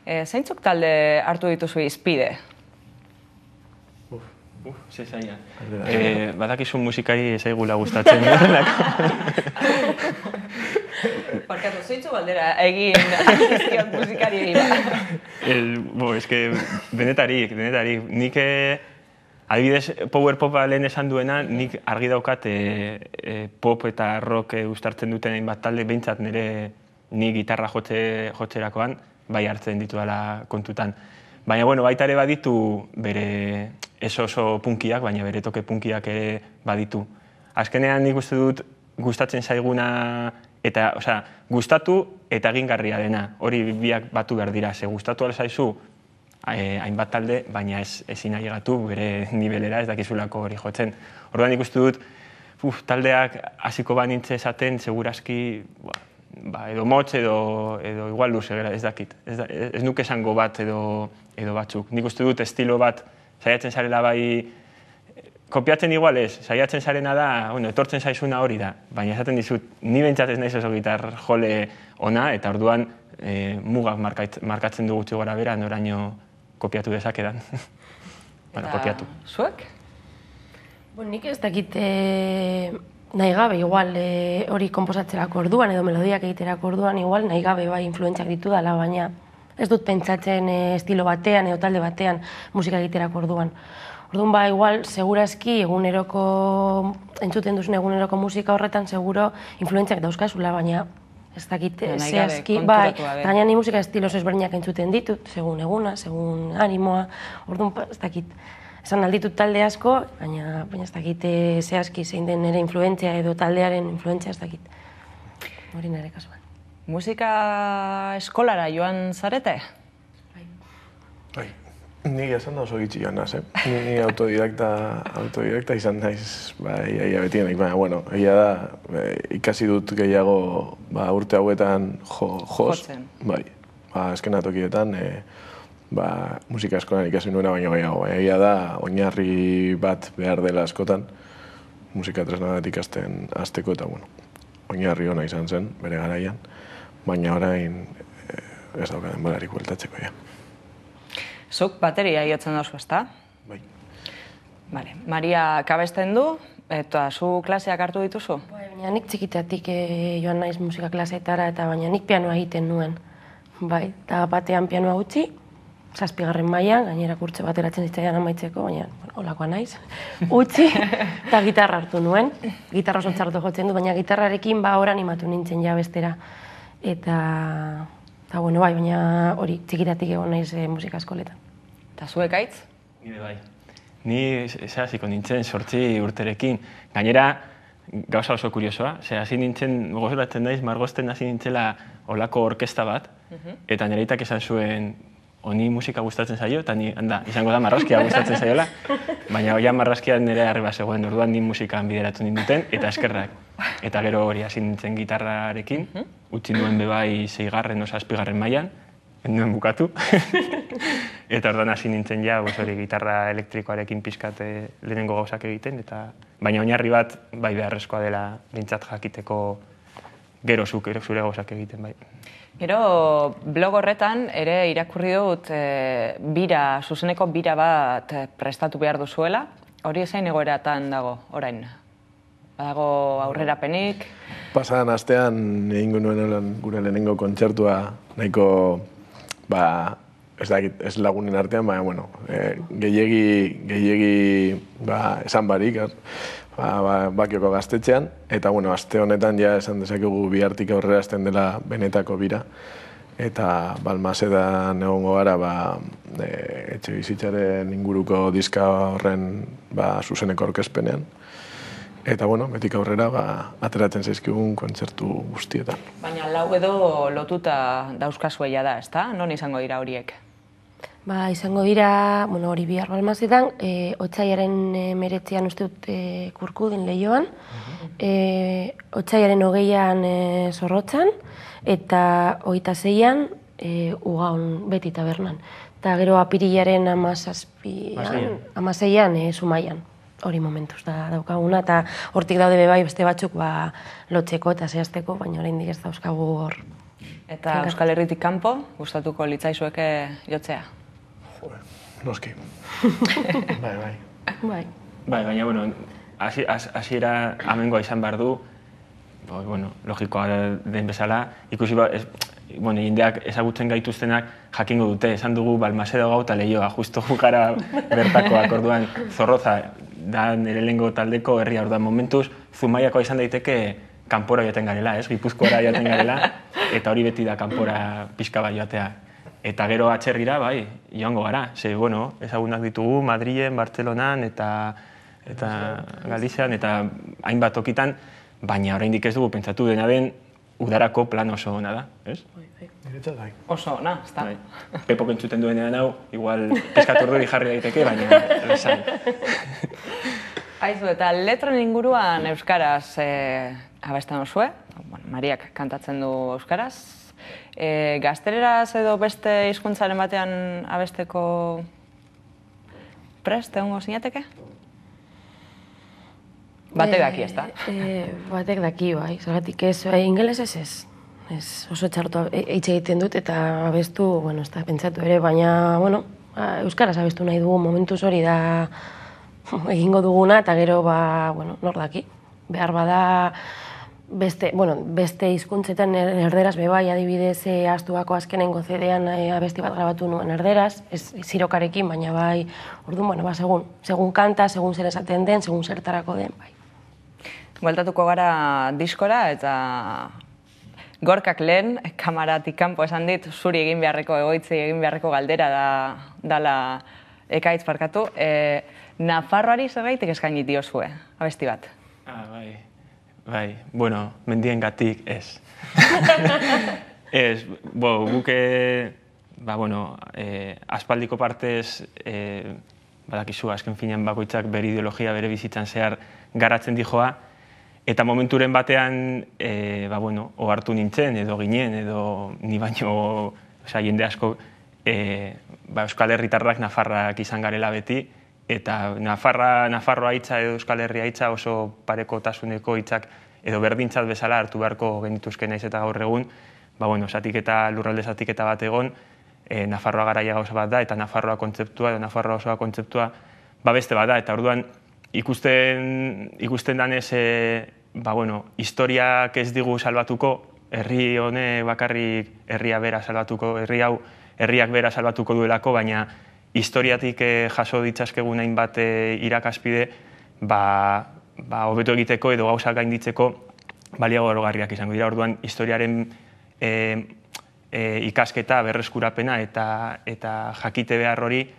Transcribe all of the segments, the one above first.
Zeintzuk talde hartu dituzu izpide? Ze zaila. Badakizun musikari ezaigula gustatzen. Barkatu, zeintzu baldera egin dizkiot musikari dira. Denetarik. Nik, adibidez, power popa lehen esan duena, nik argi daukat pop eta rock uztartzen duten hainbat talde, behintzat nire ni gitarra jotzerakoan, bai hartzen ditu dela kontutan. Baina, baita ere baditu bere oso punkiak, baina bere toke punkiak ere baditu. Azkenean nik uste dut gustatzen zaiguna, eta, gustatu eta egingarria dena. Hori biak batu behar dira, ze gustatu alzaizu hainbat talde, baina ezin ailegatu bere nivelera ez dakizulako hori jotzen. Orduan nik uste dut, taldeak hasiko banintze esaten, segurazki, edo motz edo igual luze, ez dakit. Ez nuke esango bat edo batzuk. Nik uste dut estilo bat saiatzen zarela bai, kopiatzen igual ez, saiatzen zarena da, etortzen zaizuna hori da, baina esaten dizut, ni behintzat ez naiz oso gitar jole ona, eta orduan mugak markatzen du gutxi gora bera, noraino kopiatu dezakedan. Kopiatu. Zuek? Nik ez dakit nahi gabe, igual hori konposatzerako orduan, edo melodiak egiterako orduan, igual nahi gabe bai influentziak ditu dela, baina ez dut pentsatzen estilo batean edo talde batean musika egiterako orduan. Orduan igual, segurazki entzuten duzun eguneroko musika horretan, seguro influentziak dauzkazula, baina ez dakit zehazki, baina ni musika estilo ezberdinak entzuten ditut, segun eguna, segun animoa, orduan ez dakit. Esan alditut talde asko, baina ez dakit zehazki zein den nire influentzia edo taldearen influentzia ez dakit. Hori nire kasuan. Musika eskolara joan zarete? Bai. Nik esan da oso gitxi joan naz, Ni autodidakta izan naiz, ia betienek, baina, egia da, ikasi dut gehiago urte hauetan jotzen. Bai, eskenatokietan, musika eskolan ikasi nuena baino gehiago. Egia da, oinarri bat behar dela askotan, musika tresna bat ikasten hasteko eta, oinarri ona izan zen, bere garaian, baina orain ez daukaden bolarik bueltatzeko, ja. Zuk bateria jotzen dauzu, ezta? Bai. Maria kabesten du, eta zu klaseak hartu dituzu? Baina nik txikitatik joan naiz musika klaseetara, eta baina nik pianoa egiten nuen. Bai, eta batean pianoa gutxi, 7. mailan, gainera kurtze bateratzen zitzaidan amaitzeko, baina holakoa naiz, utzi, eta gitarra hartu nuen. Gitarra oso txarto jotzen du, baina gitarrarekin hor animatu nintzen ja bestera. Eta, baina hori txikitatik egon naiz musika eskoletan. Eta zuek aitz? Nire bai. Ni zehaziko nintzen 8 urterekin. Gainera, gauza oso kuriosoa, hasi nintzen, gogoratzen naiz, margosten hasi nintzela olako orkesta bat, eta nireitak esan zuen, honi musika gustatzen zaio, eta izango da marrazkia gustatzen zaiola, baina oian marrazkia nire arreba zegoen, orduan ni musikan bideratu ninduten, eta eskerrak. Eta gero hori hasi nintzen gitarrarekin, utzi nuen bebai 6. o 7. mailan, nuen bukatu. Eta orduan hasi nintzen ja, gitarra elektrikoarekin pixkat lehenengo gauzak egiten, baina oinarri bat bai beharrezkoa dela bintzat jakiteko gero zure gauzak egiten bai. Gero, blog horretan ere irakurri dut zuzeneko bira bat prestatu behar duzuela. Hori zein egoeratan dago, orain? Badago aurrerapenik? Pasadan astean egingo nuen gure lehenengo kontzertua nahiko, ez lagunen artean, baina, gehiegi esan barik, Bakioko gaztetxean, eta aste honetan ja esan dezakegu bihartik aurrera hasten dela benetako bira. Eta Balmasedan egongo gara etxe bizitzaren inguruko diska horren zuzeneko aurkezpenean. Eta betik aurrera ateratzen zaizkigun kontzertu guztietan. Baina lau edo lotuta dauzkazuela da, ezta? Non izango dira horiek? Izango dira, hori bihar Balmasedan, Otsaiaren 19 uste dut Kurkudin Leioan, Otsaiaren 20an Zorrotzan, eta 26an Ugaun Beti Tabernan. Eta gero apirilaren 16an Zumaian, hori momentuz da daukaguna, eta hortik daude bebai beste batzuk lotzeko eta zehazteko, baina oraindik ez dauzkagu hor Eta Euskal Herritik kanpo, gustatuko litzaizueke jotzea? Noski. Bai. Bai. Baina, bueno, hasiera amengoa izan behar du, logikoa den bezala, ikusi jendeak ezagutzen gaituztenak jakingo dute, esan dugu Balmaseda gau eta Leioa, justo gara bertakoak, orduan Zorroza da nire lehengo taldeko herria, orduan momentuz Zumaiakoa izan daiteke kanpora joaten garela, Gipuzkoara joaten garela, eta hori beti da kanpora pixka bat joatea. Eta gero atzerrira, bai, joango gara, ezagunak ditugu Madrilen, Bartzelonan eta Galizian, eta hainbat tokitan, baina oraindik ez dugu pentsatu dena den udarako plan oso ona da, ez? Niretzat bai. Oso ona, ez da? Pepok entzuten duenean hau, igual peskaturduri jarri daiteke, baina esan. Aizu, eta letren inguruan euskaraz abesten duzue, Mariak kantatzen du euskaraz. Gazteleraz edo beste hizkuntzaren batean abesteko prest egongo zinateke? Batek daki, ez da? Batek daki, bai. Zergatik ez, ingelesez ez. Ez oso txartu hitz egiten dut eta abestu, ez da, pentsatu ere, baina, euskaraz abestu nahi dugu, momentuz hori da egingo duguna, eta gero, nor daki. Behar bada, beste hizkuntzetan erderaz bebai, adibidez, Astuako azkenengo CD-an abesti bat grabatu nuen erderaz, ez zirokarekin, baina bai, orduan, segun kanta, segun zer esaten den, segun zertarako den, bai. Bueltatuko gara diskora eta Gorkak lehen, kamaratik kanpo esan dit, zuri egin beharreko, egoitzi egin beharreko galdera dala ekaitz parkatu. Nafarroari zerbaitik eskainit diozue, abesti bat? Bai, mendiengatik ez. Ez, guke, aspaldiko partez, badakizu, azken finean bakoitzak bere ideologia, bere bizitzan zehar garatzen dijoa, eta momenturen batean, ohartu nintzen, edo ginen, edo ni baino, jende asko, Euskal Herritarrak Nafarrak izan garela beti, eta Nafarroa hitza edo Euskal Herria hitza oso parekotasuneko hitzak edo berdintzat bezala hartu beharko genituzke naiz eta gaur egun, lurralde zatiketa bat egon, Nafarroa garaia gauza bat da, eta Nafarroa kontzeptua, edo Nafarroa osoa kontzeptua, beste bat da, eta orduan, ikusten danez, historiak ez digu salbatuko, herri hone bakarrik herriak bera salbatuko duelako, baina historiatik jaso ditzazkegun hainbat irakaspide, hobeto egiteko edo gauzak gainditzeko baliago erogarriak izango dira. Orduan, historiaren ikasketa, berreskurapena eta jakite behar hori,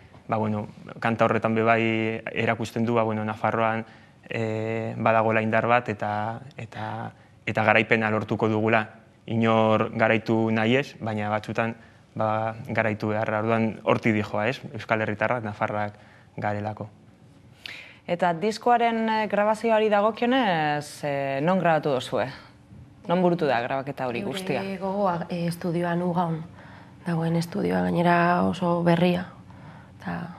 kanta horretan bebai erakusten du, Nafarroan badagoela indar bat eta garaipena lortuko dugula. Inor garaitu nahi ez, baina batzutan garaitu beharra. Orduan hortik dijoa, ez? Euskal Herritarrak, Nafarrak garelako. Eta diskoaren grabazioari dagokionez, non grabatu dozue? Non burutu da grabaketa hori guztia? Gogoa estudioan ugaun. Dagoen estudioa gainera oso berria. Eta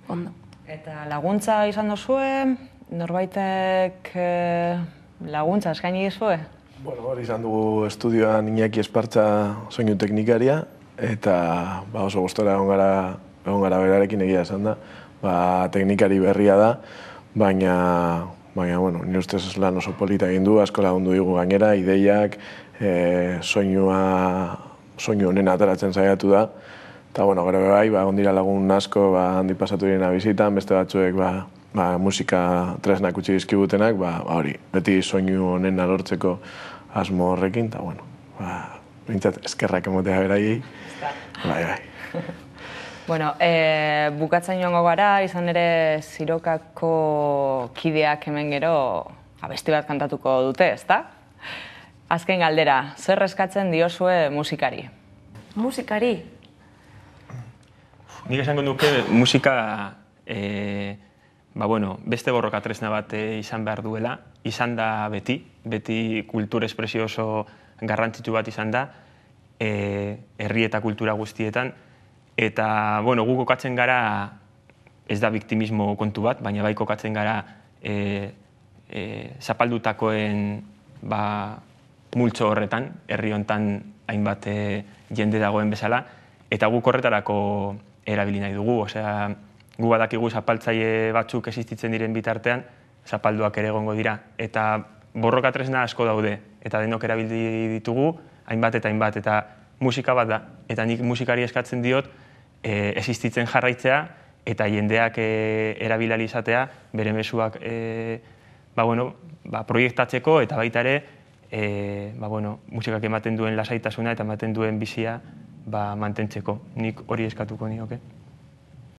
ondo. Eta laguntza izan dozue? Norbaitek laguntza eskaini dizue? Hori izan dugu estudioan Iñaki Espartza soinu teknikaria, eta oso gustora egon gara berarekin egia esan da. Teknikari berria da, baina, nire ustez lan oso polita egin du, asko lagundu digu gainera, ideiak, soinu honen ateratzen saiatu da. Eta, gero bai, ondira lagun asko, handi pasatu direna bizitan, beste batzuek, musika tresnak utzi dizkigutenak, hori, beti soinu honen alortzeko asmo horrekin, eta, bintzat, eskerrak emotea beraiei. Bai. Bukatzen joango gara, izan ere Zirokako kideak hemen gero abesti bat kantatuko dute, ezta? Azken galdera, zer eskatzen diozue musikari? Musikari? Nik esango nuke musika, beste borroka tresna bat izan behar duela, izan da beti kultur espresio oso garrantzitsu bat izan da, herri eta kultura guztietan, eta, gu kokatzen gara, ez da biktimismo kontu bat, baina bai kokatzen gara zapaldutakoen multzo horretan, herri hontan hainbat jende dagoen bezala, eta guk horretarako erabili nahi dugu. Osea, gu badakigu zapaltzaile batzuk existitzen diren bitartean, zapalduak ere egongo dira, eta borroka tresna asko daude, eta denok erabili ditugu, hainbat eta hainbat, eta musika bat da. Eta nik musikari eskatzen diot, existitzen jarraitzea, eta jendeak erabiliali izatea, bere mezuak proiektatzeko, eta baita ere, musikak ematen duen lasaitasuna eta ematen duen bizia mantentzeko. Nik hori eskatuko nioke.